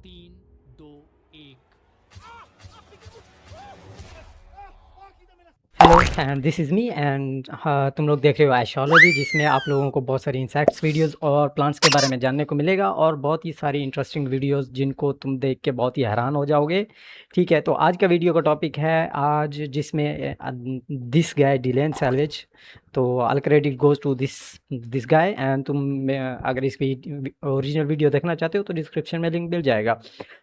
तीन दो एक। Hello and this is me and तुम लोग देख रहे हो एस्ट्रोलॉजी, जिसमें आप लोगों को बहुत सारी इंसेक्ट्स वीडियोस और प्लांट्स के बारे में जानने को मिलेगा और बहुत ही सारी इंटरेस्टिंग वीडियोस जिनको तुम देख के बहुत ही हैरान हो जाओगे। ठीक है, तो आज का वीडियो का टॉपिक है आज जिसमें दिस गाय डिलेन सैल्वेज। तो all credit goes to this guy and अगर इसकी ओरिजिनल वीडियो देखना चाहते हो तो डिस्क्रिप्शन में लिंक मिल जाएगा।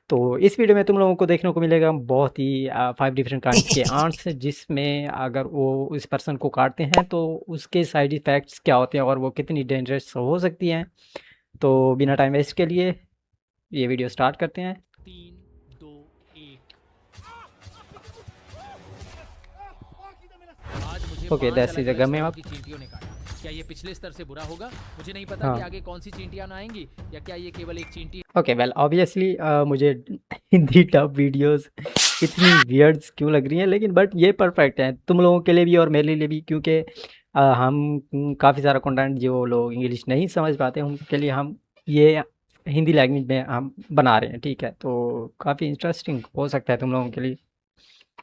तो इस वीडियो में तुम लोगों को देखने को मिलेगा बहुत ही 5 डिफरेंट काइंड्स के आंट्स, जिसमें अगर वो इस पर्सन को काटते हैं तो उसके साइड इफ़ेक्ट्स क्या होते हैं और वो कितनी डेंजरस हो सकती हैं। तो बिना टाइम वेस्ट के लिए ये वीडियो स्टार्ट करते हैं। तीन दो एक। आज मुझे ओके, 5 दैट्स इज अ अलग-अलग गम स्तरों अप। की चींटियों ने काटा। क्या ये पिछले स्तर से बुरा होगा? मुझे नहीं पता हाँ, कि आगे कौन सी चींटियां ना आएंगी, या क्या ये केवल एक चींटी। ओके, वेल ऑब्वियसली मुझे हिंदी टफ वीडियोस इतनी वियर्ड्स क्यों लग रही हैं, लेकिन बट ये परफेक्ट है तुम लोगों के लिए भी और मेरे लिए भी, क्योंकि हम काफ़ी सारा कंटेंट जो लोग इंग्लिश नहीं समझ पाते उनके लिए हम ये हिंदी लैंग्वेज में हम बना रहे हैं। ठीक है, तो काफ़ी इंटरेस्टिंग हो सकता है तुम लोगों के लिए।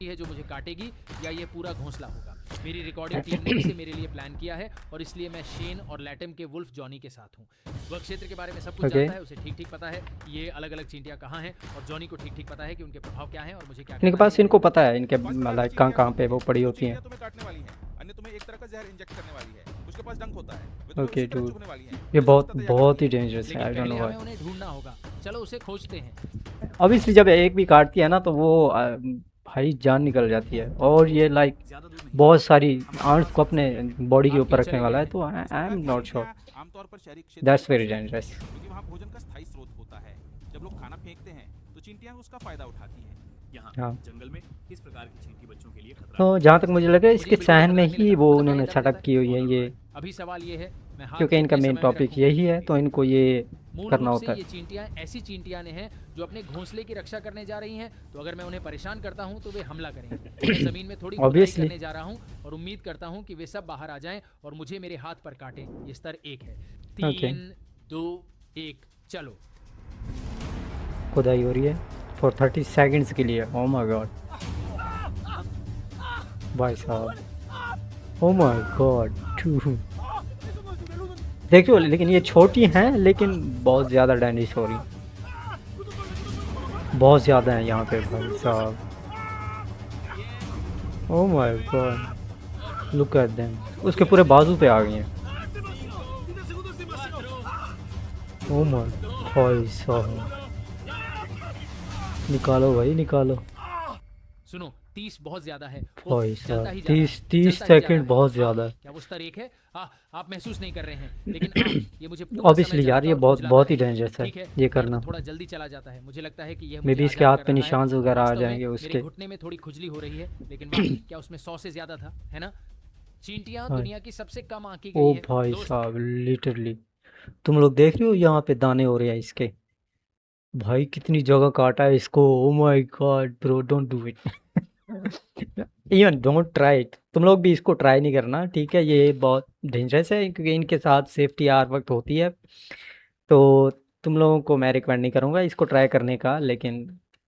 है जो मुझे काटेगी, या ये पूरा घोंसला होगा। मेरी रिकॉर्डिंग टीम ने इसे मेरे लिए प्लान किया है और इसलिए मैं शेन और लैटम के वुल्फ जॉनी के साथ हूँ। वह क्षेत्र के बारे में सब कुछ ओके, जानता है, उसे ठीक ठीक पता है कि ये अलग अलग चींटियां कहाँ हैं, और जॉनी को ठीक ठीक पता है कि उनके प्रभाव क्या हैं और मुझे क्या इनके करना है पास या इनको नहीं। पता है इनके लाइक कहाँ कहाँ पे वो पड़ी कुछ होती हैं। चींटियां तुम्हें काटने वाली हैं, अन्य तुम्हें एक तरह का जहर इंजेक्ट करने वाली है। उसके पास डंक होता है, वे तुम्हें ओके उसी तरह डू, चुभने वाली हैं। ये वे बहुत समझता तैयार बहुत करती ही हैं। डेंजरस है, लेकिन आई डोंट नो पहले व्हाई। हमें उन्हें ढूंढना होगा। चलो उसे खोजते हैं। ऑब्वियसली जब एक भी काटती है ना तो वो भाई जान निकल जाती है, और ये लाइक बहुत सारी आंट्स को अपने बॉडी के आप ऊपर क्यों रखने चले गए वाला है, हैं? तो आई इस एम प्रकार की नॉट श्योर। चींटियां आमतौर पर शहरी क्षेत्रों में दैट्स वेरी पहुंचती हैं, डेंजरस। क्योंकि वहां भोजन का स्थायी स्रोत होता है। जब लोग खाना फेंकते हैं, तो चींटियां उसका फायदा उठाती हैं। यहाँ हाँ, जंगल में इस प्रकार की चींटी बच्चों के लिए खतरा तो नहीं जहाँ बन तक मुझे सकता। लग रहा है मुझे इसके ये बिल्कुल सहन डर में लगने ही लगा। वो मतलब पहले उन्होंने डर लगता सेटअप था। की हुई है बहुत ये, डर रहा है। अभी सवाल ये है, मैं हाथ क्योंकि इनका कितने मेन समय में टॉपिक रखूं। यही है तो इनको ये मूल करना रूप से होता ये है। चींटियां ऐसी चींटियां ने हैं जो अपने घोंसले की रक्षा करने जा रही हैं। तो अगर मैं उन्हें परेशान करता हूं तो वे हमला करेंगी। मैं जमीन में थोड़ी खुदाई ऑब्वियसली। करने जा रहा हूं और उम्मीद करता हूं कि वे सब बाहर आ जाएं और मुझे मेरे हाथ पर काटें। ये स्तर 1 है। ओके, 3 2 1 चलो। खुदाई हो रही है फॉर 30 सेकंड्स के लिए। ओ माय गॉड भाई साहब, ओ माय गॉड। देखियो, लेकिन ये छोटी हैं लेकिन बहुत ज़्यादा डैमेज हो रही, बहुत ज़्यादा है यहाँ पे भाई साहब। Oh my God, look at them, उसके पूरे बाजू पे आ गई हैं। ओ माय भाई साहब, निकालो भाई निकालो। सुनो, 30 बहुत ज्यादा है। ओह, भाई जलता साहब, ही जा रहा 30 है, 30 जलता ही जा रहा सेकंड है। बहुत हाँ, ज़्यादा है। क्या वो स्तर 1 है? हाँ, आप महसूस नहीं कर रहे हैं, लेकिन हाँ, ये मुझे पूरा समय ऑब्वियसली यार, जलाता ये और बहुत खुजलाता बहुत है। ही डेंजरस है ठीक है, ये दर्द करना। थोड़ा जल्दी चला जाता है। मुझे लगता है कि यह मे मुझे बी इसके आज़ाद हाथ कर पे रहा है। निशान वगैरह आ वास्तव में जाएंगे मेरे उसके। घुटने में थोड़ी खुजली हो रही है, लेकिन वाह, क्या उसमें 100 से ज्यादा था, है ना? चींटियां हाँ, दुनिया की सबसे कम आंकी ओ गई है भाई दोस्त। साहब, लिटरली तुम लोग देख रहे हो यहाँ पे दाने हो रहे हैं इसके। भाई कितनी जगह काटा है इसको। Oh my God bro, don't do it. Even don't try it, तुम लोग भी इसको ट्राई नहीं करना, ठीक है? ये बहुत डेंजरस है क्योंकि इनके साथ सेफ्टी हर वक्त होती है। तो तुम लोगों को मैं रिकमेंड नहीं करूँगा इसको ट्राई करने का, लेकिन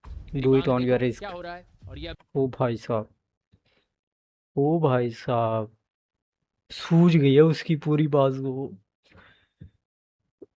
मेरी डू इट बांग ऑन देखो योर क्या रिस्क। हो रहा है। और ये ओ भाई साहब, ओ भाई साहब, सूज गई है उसकी पूरी बाजू।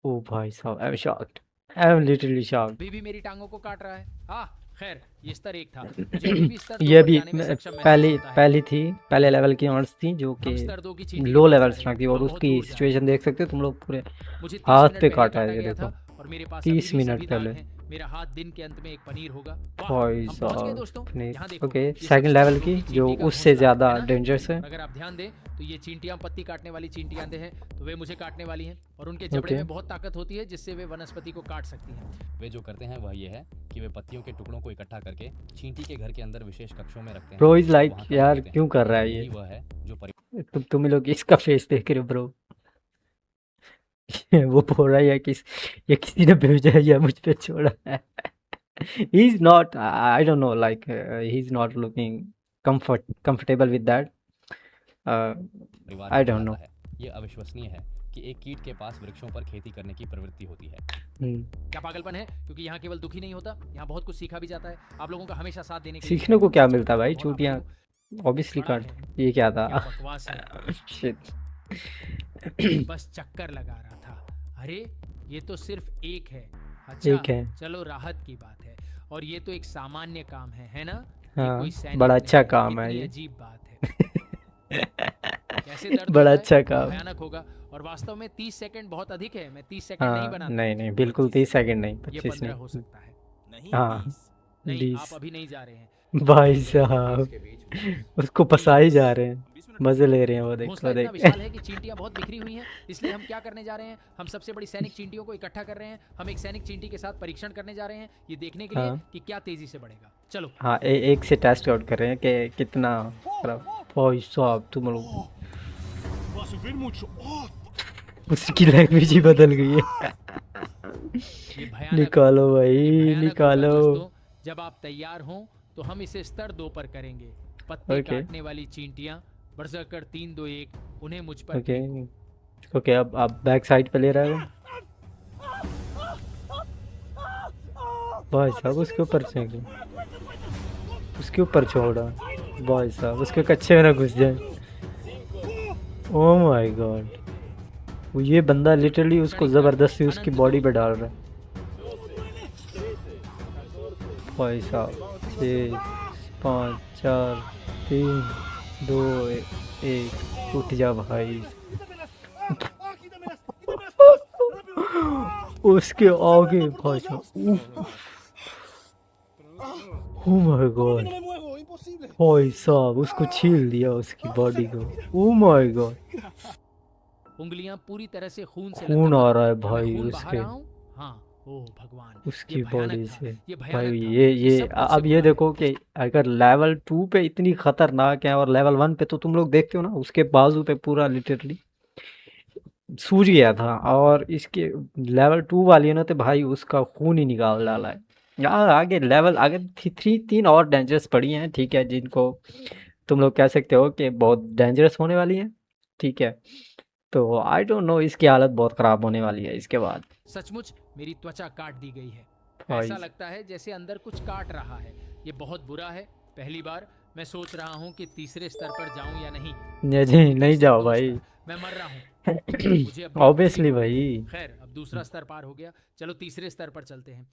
ओ भाई साहब, I am shocked, I am literally shocked. अभी भी मेरी टांगों को काट रहा है। हाँ, खैर, ये स्तर 1 था। मुझे अभी भी स्तर 2 ये पर भी जाने में सक्षम महसूस पहली होता है। पहली थी, पहले लेवल की आर्ट्स थी जो कि हम स्तर 2 की चींटी के लो पास जा लेवल्स रहे रख हैं। दी, और हम बहुत उसकी दूर जा रहे सिचुएशन हैं। देख सकते हो तुम लोग, पूरे मुझे 30 हाथ मिनट पे पहले काटा है काटा ये गया देखो। था और मेरे पास अभी 30 भी मिनट सभी दाग पहले। हैं। मेरा हाथ दिन के अंत में एक पनीर होगा। वाह, भाई हम पहुंच गए साहब, दोस्तों। पनीर। यहाँ देखो, ओके, ये सब सेकंड स्तर लेवल 2 की की जो चींटी का उससे घोंसला है ज़्यादा ना? डेंजरस है। और अगर आप ध्यान दें तो ये चींटियां पत्ती काटने वाली चींटियां हैं, तो वे मुझे काटने वाली हैं और उनके जबड़े ओके, में बहुत ताकत होती है जिससे वे वनस्पति को काट सकती हैं। वे जो करते हैं वह ये है कि वे पत्तियों के टुकड़ों को इकट्ठा करके चींटी के घर के अंदर विशेष कक्षों में रखते हैं ब्रो इज और लाइक वहाँ कवर यार करते हैं। क्यों कर रहा है यही ये? वह है जो तुम ही लोग इसका फेस देख रहे हो ब्रो। वो बोल रहा है कि ये किसी ने भेजा है या मुझ पे छोड़ा है। He is not, I don't know, like he is not looking comfortable with that. परिवार I में don't फैलाता know. है। ये अविश्वसनीय है कि एक कीट के पास वृक्षों पर खेती करने की प्रवृत्ति होती है। क्या पागलपन है, क्योंकि यहाँ केवल दुख ही नहीं होता, यहाँ बहुत कुछ सीखा भी जाता है। आप लोगों का हमेशा साथ देने के लिए सीखने को क्या सच मिलता है बताऊं भाई? तो बहुत चूतियाँ आभारी हूं। ऑब्वियसली बड़ा काट। है, ये क्या क्या था? बकवास है, शिट। बस चक्कर लगा रहा था। अरे ये तो सिर्फ एक है। अच्छा एक है। चलो, राहत की बात है। और ये तो एक सामान्य काम है ना? ये हाँ, कोई सैनिक बड़ा अच्छा नहीं, काम है कितनी ये। अजीब बात है। कैसे दर्द बड़ा होता है, अच्छा ये काम। भयानक होगा। और वास्तव में 30 सेकंड बहुत अधिक है। मैं 30 सेकंड नहीं हाँ, बनाता। नहीं नहीं, बिल्कुल 30 सेकंड नहीं, ये 25 15 हो नहीं। सकता है। नहीं हाँ, 20। नहीं, 20। आप अभी नहीं जा रहे हैं। भाई साहब उसको फंसा ही जा रहे हैं, 20 मिनट मजे ले रहे हैं। वो देख, घोंसला वो इतना देख। विशाल है कि चींटियां बहुत बिखरी हुई हैं। इसलिए हम क्या करने जा रहे हैं? हम सबसे बड़ी सैनिक चींटियों को इकट्ठा कर रहे हैं। हम एक सैनिक चींटी के साथ परीक्षण करने जा रहे हैं, ये देखने के लिए हाँ। कि क्या तेजी से बढ़ेगा। चलो। हाँ, एक से टेस्ट आउट कर रहे हैं कि कितना खराब। भाई साहब तुम लोग, उसकी लैंग्वेज ही बदल गई है। ये भयानक निकालो होगा। ये भाई, भयानक होगा निकालो। दोस्तों। जब आप तैयार हों तो हम इसे स्तर 2 पर करेंगे। पत्ते ओके। काटने वाली चींटियां, बरसकर 3 2 1, उन्हें मुझ पर ओके फेंको। ओके, अब आप बैक साइड पे ले रहे हो भाई साहब। उसके ऊपर फेंको, उसके ऊपर छोड़ा भाई साहब, उसके कच्चे में ना घुस जाए। ओह माय गॉड, वो ये बंदा लिटरली उसको जबरदस्ती उसकी बॉडी पे डाल रहा है भाई साहब। 6 5 4 3 2 1, उठ जा भाई। उसके आगे भाई साहब, ओह माय गॉड भाई साहब, उसको छील दिया उसकी बॉडी को। ओह माय गॉड, उंगलियां पूरी तरह से खून से खून लथपथ। आ रहा है क्या मैं भाई खून बहा उसके रहा हूं? हाँ। ओह भगवान, उसकी ये बॉडी भयानक था, से ये भाई। भयानक था, ये सब कुछ से अब ये बुरा है। देखो कि अगर लेवल 2 पे इतनी खतरनाक है और लेवल 1 पे तो तुम लोग देखते हो ना, उसके बाजू पे पूरा लिटरली सूज गया था, और इसके लेवल 2 वाली ने तो भाई उसका खून ही निकाल डाला है यार। आगे लेवल आगे 3 और डेंजरस पड़ी हैं, ठीक है, जिनको तुम लोग कह सकते हो कि बहुत डेंजरस होने वाली हैं, ठीक है। तो आई डोंट नो, इसकी हालत बहुत ख़राब होने वाली है इसके बाद सचमुच मेरी त्वचा काट दी गई है। भाई। ऐसा लगता है जैसे अंदर कुछ काट रहा है। ये बहुत बुरा है। पहली बार मैं सोच रहा हूँ कि तीसरे स्तर पर जाऊं या नहीं। नहीं नहीं, सिर्फ जाओ 2 भाई। स्तर। मैं मर रहा हूँ। मुझे अब भी ऑब्वियसली तकलीफ हो रही भाई। है। खैर, अब दूसरा स्तर पार हो गया। चलो तीसरे स्तर पर चलते हैं।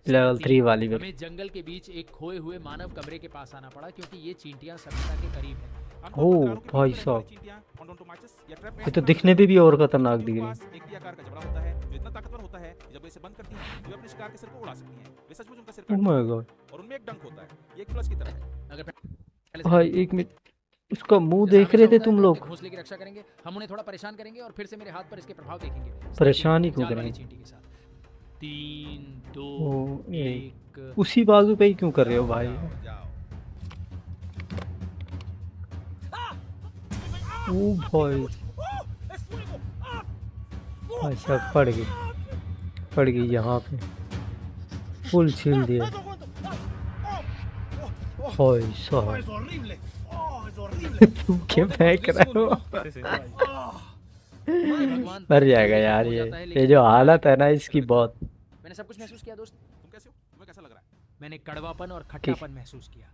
लेवल स्तर 3 3। वाली भी। हमें जंगल के बीच एक खोए हुए मानव कमरे के पास आना पड़ा, क्योंकि ये चींटियां सभ्यता के करीब हैं। आमतौर पर ओह दीवारों के भाई बीच में रहने साहब, वाली चींटियां ओडोंटोमाचस या ट्रैप ये तो दिखने में भी और खतरनाक दिख चींटियों रही के है। पास एक टी आकार का जबड़ा होता है जो इतना ताकतवर होता है कि जब वे इसे बंद करती हैं तो वे अपने शिकार के सिर को उड़ा सकती हैं। वे सचमुच उनका सिर ओह काट माय सकती गॉड हैं और उनमें एक डंक होता है। ये एक प्लस की तरह है। अगर पहले से भाई, नहीं एक मिनट, उसका मुंह जैसा देख रहे हमेशा थे होता है, तुम मैं लोग? अपने घोंसले की रक्षा करेंगे। हम उन्हें थोड़ा परेशान करेंगे और फिर से मेरे हाथ पर इसके प्रभाव देखेंगे। परेशान ही क्यों जाल वाली करेंगे? चींटी के साथ। 3 2 ओ, 1। उसी बाजू पे ही क्यों कर रहे हो भाई? जाओ जाओ। ओ भाई, अच्छा पड़ गई यहाँ पे, फुल छील दिया भाई साहब। तुम क्या फेंक रहे हो? भगवान, मर दर्द जाएगा जल्दी यार खत्म हो ये जाता है, ये लेकिन जो अब हालत है ना इसकी बहुत। मैंने सब कुछ महसूस किया दोस्त। तुम कैसे हो? तुम्हें कैसा लग रहा है? मैंने कड़वापन और खट्टापन महसूस किया।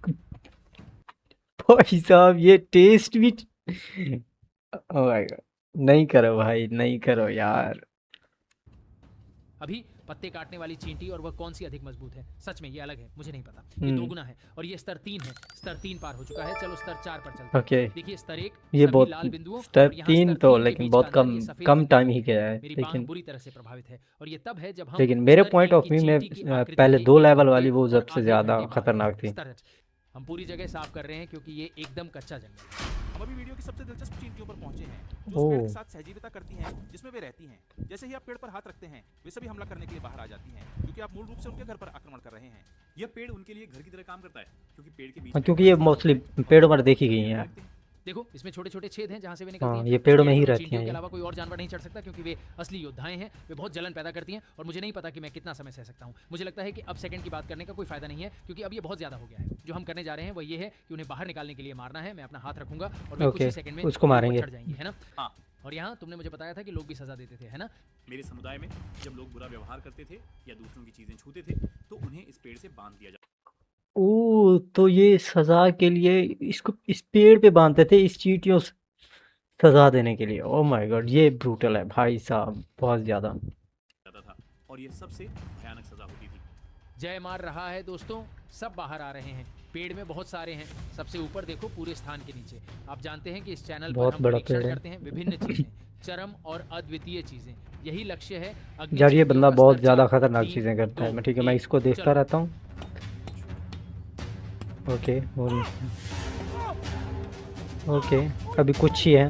भाई साहब ये टेस्ट भी ओ माय गॉड, नहीं करो भाई, नहीं करो यार। अभी पत्ते काटने वाली चींटी और वह कौन सी अधिक मजबूत है? सच में ये अलग है, मुझे नहीं पता। ये 2 गुना है और ये स्तर 3 है। स्तर 3 पार हो चुका है। चलो स्तर 4 पर चलते हैं। ओके, देखिए स्तर 1 ये सभी बहुत लाल बिंदुओं स्तर और यहाँ 3 स्तर तो 3 के लेकिन बीच बहुत का अंदर कम ये सफेद कम रंग का टाइम ही है। गया है, मेरी बांह लेकिन बुरी तरह से प्रभावित है और ये तब है जब हम लेकिन मेरे स्तर पॉइंट 1 ऑफ की व्यू में चींटी की आकृति पहले के 2 1 लेवल घंटे वाली वो और सबसे आधे ज़्यादा घंटे बाद खतरनाक थी। स्तर 8। हम पूरी जगह साफ कर रहे हैं क्योंकि ये एकदम कच्चा जंगल है। हम अभी वीडियो की सबसे दिलचस्प चींटियों पर पहुंचे हैं जो उस पेड़ के साथ सहजीविता करती हैं जिसमें वे रहती हैं। जैसे ही आप पेड़ पर हाथ रखते हैं वे सभी हमला करने के लिए बाहर आ जाती हैं क्योंकि आप मूल रूप से उनके घर पर आक्रमण कर रहे हैं। यह पेड़ उनके लिए घर की तरह काम करता है क्योंकि पेड़ के बीच हाँ, में क्योंकि ये मोस्टली पेड़ों पर देखी गई हैं। देखो इसमें छोटे छोटे छेद हैं जहाँ से वे निकलती हाँ, हैं। ये उस पेड़ों पेड़ में ही पर उन रहती चींटियों हैं के ये। अलावा कोई और जानवर नहीं चढ़ सकता क्योंकि वे असली योद्धाएं हैं। वे बहुत जलन पैदा करती हैं और मुझे नहीं पता कि मैं कितना समय सह सकता हूँ। मुझे लगता है कि अब सेकंड की बात करने का कोई फायदा नहीं है क्योंकि अब ये बहुत ज्यादा हो गया है। जो हम करने जा रहे हैं वह ये है कि उन्हें बाहर निकालने के लिए मारना है। मैं अपना हाथ रखूंगा और वे कुछ ओके, ही सेकंड में उसको ऊपर मारेंगे। चढ़ जाएंगे, है ना? हाँ और यहाँ तुमने मुझे बताया था कि लोग भी सजा देते थे, है ना? मेरे समुदाय में जब लोग बुरा व्यवहार करते थे या दूसरों की चीजें छूते थे तो उन्हें इस पेड़ से बांध दिया जाता। ओह! तो ये सज़ा के लिए इसको इस पेड़ पे बाँधते थे इस चींटियों से सज़ा देने के लिए। Oh my God! ये ब्रूटल है भाई साहब, बहुत ज़्यादा। था और यह सबसे भयानक सजा होती थी। जय मार रहा है दोस्तों, सब बाहर आ रहे हैं। पेड़ में बहुत सारे हैं, सबसे ऊपर देखो पूरे स्थान के नीचे। आप जानते हैं कि इस चैनल पर बहुत हम बड़ा परीक्षण पेड़ है। करते हैं विभिन्न चीजें, चरम और अद्वितीय चीजें। यही लक्ष्य है अग्नि यार ये चींटियों बंदा का बहुत स्तर ज़्यादा 4, खतरनाक 3, चीज़ें करता है। 2, मैं ठीक है, मैं 1, इसको देखता चलो। रहता हूँ। ओके ओके, अभी कुछ ही है।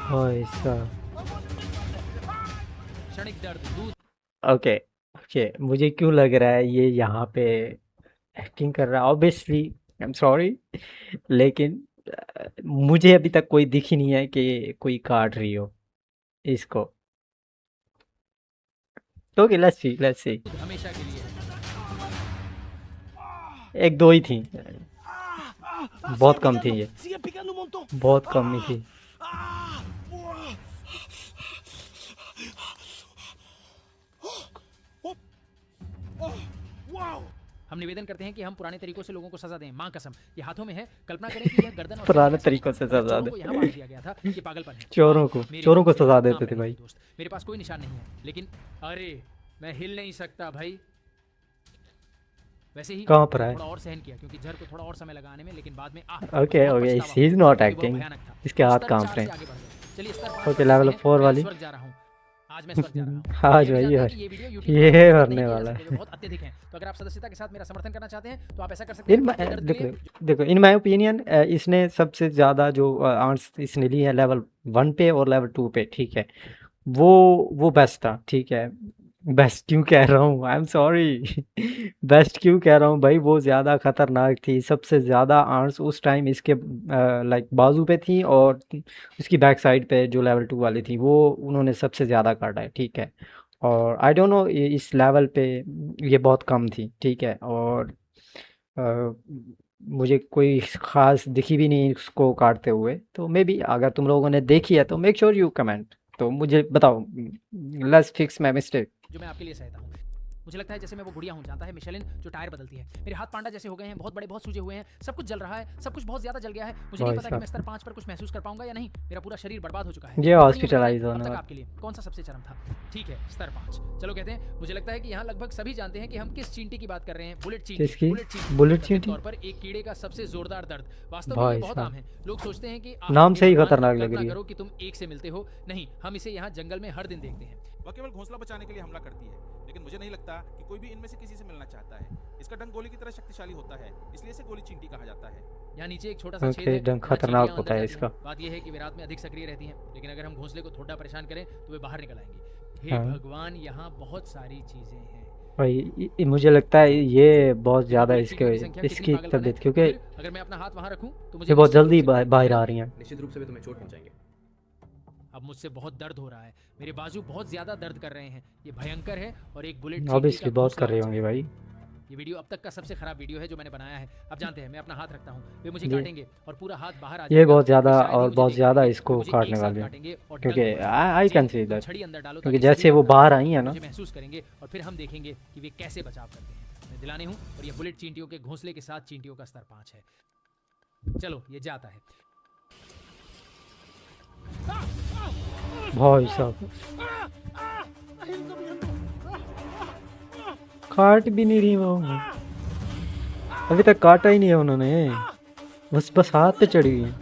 भाई साहब। क्षणिक दर्द, दूध ओके ओके, मुझे क्यों लग रहा है ये यहाँ पे एक्टिंग कर रहा है। ऑब्वियसली आई एम सॉरी, लेकिन मुझे अभी तक कोई दिख ही नहीं है कि कोई काट रही हो इसको। Okay let's see. हमेशा के लिए। एक दो ही थी, बहुत कम थी ये, बहुत कम ही थी। हम निवेदन करते हैं कि हम पुराने तरीकों से लोगों को सजा दें, मां कसम। ये हाथों में है, कल्पना करें कि यह गर्दन और पुराने सिर की तरीकों से अगर सजा चोरों दे। को यहाँ बांध दिया गया था, ये पागलपन है। चोरों को मेरे चोरों को हाथ से सजा काम देते थे रहेंगे भाई। दोस्त। मेरे पास कोई निशान नहीं है, लेकिन अरे मैं हिल नहीं सकता भाई। वैसे ही कहाँ पर मैंने है? थोड़ा और सहन किया क्योंकि जहर को थोड़ा और समय लगाने में, लेकिन बाद में ओके बहुत ओके, पछतावा ही इज हुआ, नॉट क्योंकि वह एक्टिंग, भयानक था। इसके हम हाथ स्तर कांप 4 रहे से हैं। आगे बढ़ गए। चलिए स्तर 5 ओके पर लेवल चलते हैं। 4 मैं वाली। स्वर्ग जा रहा हूँ। आज मैं स्वर्ग जा रहा हूँ। आज यह भी भाई जानते हैं आज कि ये वीडियो YouTube ये पर अपलोड करने नहीं किया जा वाला सकता, है। वे बहुत अत्यधिक हैं। तो अगर आप सदस्यता के साथ मेरा समर्थन करना चाहते हैं तो आप ऐसा कर सकते हैं। इन आपके दर्द के देखो लिए देखो इन माय ओपिनियन इसने सबसे ज़्यादा जो आर्ट्स इसने ली है लेवल 1 पे और लेवल 2 पे, ठीक है, वो बेस्ट था, ठीक है। बेस्ट क्यों कह रहा हूँ, आई एम सॉरी बेस्ट क्यों कह रहा हूँ भाई, वो ज़्यादा खतरनाक थी। सबसे ज़्यादा आर्ट्स उस टाइम इसके लाइक बाजू पे थी, और उसकी बैक साइड पे जो लेवल 2 वाली थी वो उन्होंने सबसे ज़्यादा काटा है, ठीक है। और आई डोंट नो इस लेवल पे ये बहुत कम थी, ठीक है। और अ, मुझे कोई ख़ास दिखी भी नहीं इसको काटते हुए। तो मे बी अगर तुम लोगों ने देखी है तो मेक श्योर यू कमेंट, तो मुझे बताओ, लेट्स फिक्स माय मिस्टेक। जो मैं आपके लिए सहता हूँ। मुझे लगता है जैसे मैं वो गुड़िया हूँ, जानता है मिशेलिन, जो टायर बदलती है। मेरे हाथ पांडा जैसे हो गए हैं, बहुत बड़े, बहुत सूजे हुए हैं, सब कुछ जल रहा है, सब कुछ बहुत ज्यादा जल गया है। मुझे नहीं भाई पता कि मैं साहब, स्तर 5 पर कुछ महसूस कर पाऊंगा या नहीं। मेरा पूरा शरीर बर्बाद हो चुका है। ये अब हॉस्पिटलाइज तक होने वाला। आपके लिए कौन सा सबसे चरम था? ठीक है, स्तर 5। चलो कहते हैं, मुझे लगता है कि यहाँ लगभग सभी जानते हैं कि हम किस चींटी की बात कर रहे हैं। बुलेट चींटी। किसकी? बुलेट चींटी। बुलेट कथित चींटी? तौर पर एक कीड़े का सबसे जोरदार दर्द। वास्तव में ये भाई बहुत साहब, आम है। लोग सोचते हैं कि नाम हे से ही भगवान, खतरनाक लग कल्पना रही है। करो कि तुम एक से मिलते हो। नहीं, हम इसे यहाँ जंगल में हर दिन देखते हैं। वह केवल घोंसला बचाने के लिए हमला करती है, लेकिन मुझे नहीं लगता कि कोई भी इनमें से किसी से मिलना चाहता है। इसका डंक गोली की तरह शक्तिशाली होता है, इसलिए इसे गोली चींटी कहा जाता है। यहाँ नीचे एक छोटा सा छेद ओके, है, डंक जहाँ खतरनाक चींटियां होता अंदर है जाती इसका। हैं। बात यह है कि वे रात में अधिक सक्रिय रहती हैं, लेकिन अगर हम घोंसले को थोड़ा परेशान करें तो वे बाहर निकल आएंगी। हे हाँ भगवान, यहाँ बहुत सारी चीजें हैं। भाई, मुझे लगता है ये बहुत यहाँ ज़्यादा बुलेट इसके चींटियों की संख्या कितनी इसकी पागलपन है। तबीयत, तो क्योंकि फिर अगर मैं अपना हाथ वहां रखूं तो मुझे ये बहुत निश्चित रूप जल्दी से कोई बाहर दिखेगा आ नहीं। रही हैं। निश्चित रूप से वे तुम्हें चोट पहुंचाएंगे। अब मुझसे बहुत दर्द हो रहा है, मेरे बाजू बहुत ज्यादा दर्द कर रहे हैं। ये भयंकर है और एक बुलेट चींटी का ऑब्वियसली बहुत घोंसला कर रहे बचा होंगे है। भाई। ये वीडियो अब तक का सबसे खराब वीडियो है जो मैंने बनाया है। अब जानते हैं, मैं अपना हाथ रखता हूँ, वे मुझे ये काटेंगे और पूरा हाथ बाहर आ ये जाएगा। बहुत वे ज़्यादा शायद ही और मुझे बहुत देख ज़्यादा पाएंगे। वे इसको मुझे काटने एक साथ वाले हैं, काटेंगे और क्योंकि डंक मारेंगे। आई जी कैन हाँ, सी तुम दैट, छड़ी अंदर डालो क्योंकि ताकि जैसे सभी वो लोग बाहर काटें। आई है ना। मुझे महसूस करेंगे और फिर हम देखेंगे कि वे कैसे बचाव करते हैं। मैं दिलाने हूँ, और ये बुलेट चींटियों के घोंसले के साथ चींटियों का स्तर 5 है। चलो, ये जाता है। भाई साहब, काट भी नहीं रही वो, अभी तक काटा ही नहीं है उन्होंने, बस बस हाथ पे चढ़ी हुई है।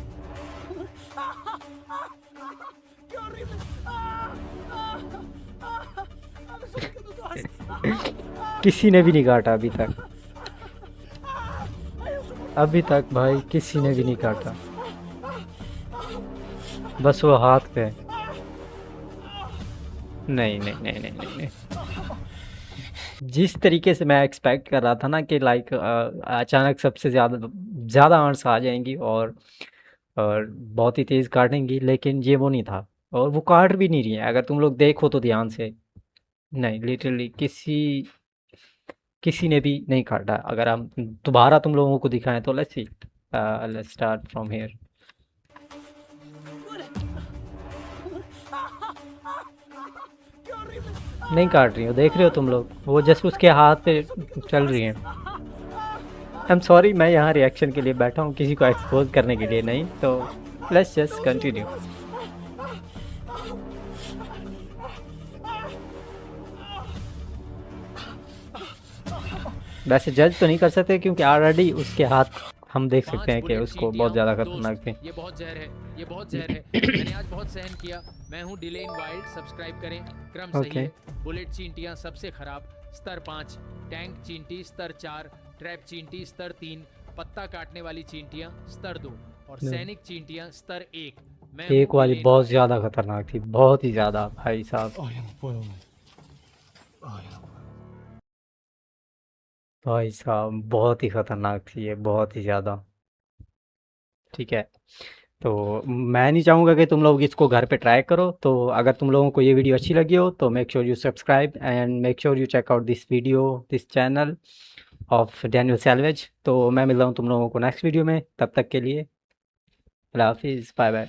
किसी ने भी नहीं काटा अभी तक, अभी तक भाई किसी ने भी नहीं काटा, बस वो हाथ पे है। नहीं नहीं नहीं नहीं नहीं, नहीं। जिस तरीके से मैं एक्सपेक्ट कर रहा था ना कि लाइक अचानक सबसे ज़्यादा आंट्स आ जाएंगी और बहुत ही तेज़ काटेंगी, लेकिन ये वो नहीं था। और वो काट भी नहीं रही है, अगर तुम लोग देखो तो ध्यान से। नहीं, लिटरली किसी किसी ने भी नहीं काटा। अगर हम दोबारा तुम लोगों को दिखाएं तो let's see, let's start from here. नहीं काट रही हो, देख रहे हो तुम लोग, वो जस्ट उसके हाथ पे चल रही हैं। आई एम सॉरी, मैं यहाँ रिएक्शन के लिए बैठा हूँ, किसी को एक्सपोज करने के लिए नहीं। तो लेट्स जस्ट कंटिन्यू। वैसे जज तो नहीं कर सकते क्योंकि ऑलरेडी उसके हाथ हम देख सकते 5 हैं कि बुलेट उसको बहुत ज़्यादा चींटियां। खतरनाक थे। दोस्त, ये बहुत जहर है, ये बहुत जहर है। मैंने आज बहुत सहन किया। मैं हूँ डिलेन वाइल्ड, सब्सक्राइब करें। क्रम सही ओके। है। बुलेट चींटियां सबसे खराब स्तर 5, टैंक चींटी स्तर 4, ट्रैप चींटी स्तर 3, पत्ता काटने वाली चींटियां स्तर 2 और सैनिक चींटियां स्तर 1। मैं हूँ एक वाली डिलेन बहुत वाइल्ड। ज़्यादा खतरनाक थी, बहुत ही ज़्यादा भाई साहब, भाई साहब बहुत ही खतरनाक थी ये, बहुत ही ज़्यादा। ठीक है, तो मैं नहीं चाहूँगा कि तुम लोग इसको घर पे ट्राई करो। तो अगर तुम लोगों को ये वीडियो अच्छी लगी हो तो make sure you subscribe and make sure you check out this video, this channel of Daniel Salvage. तो मैं मिल रहा हूँ तुम लोगों को नेक्स्ट वीडियो में, तब तक के लिए अल्लाह हाफिज़, बाय बाय।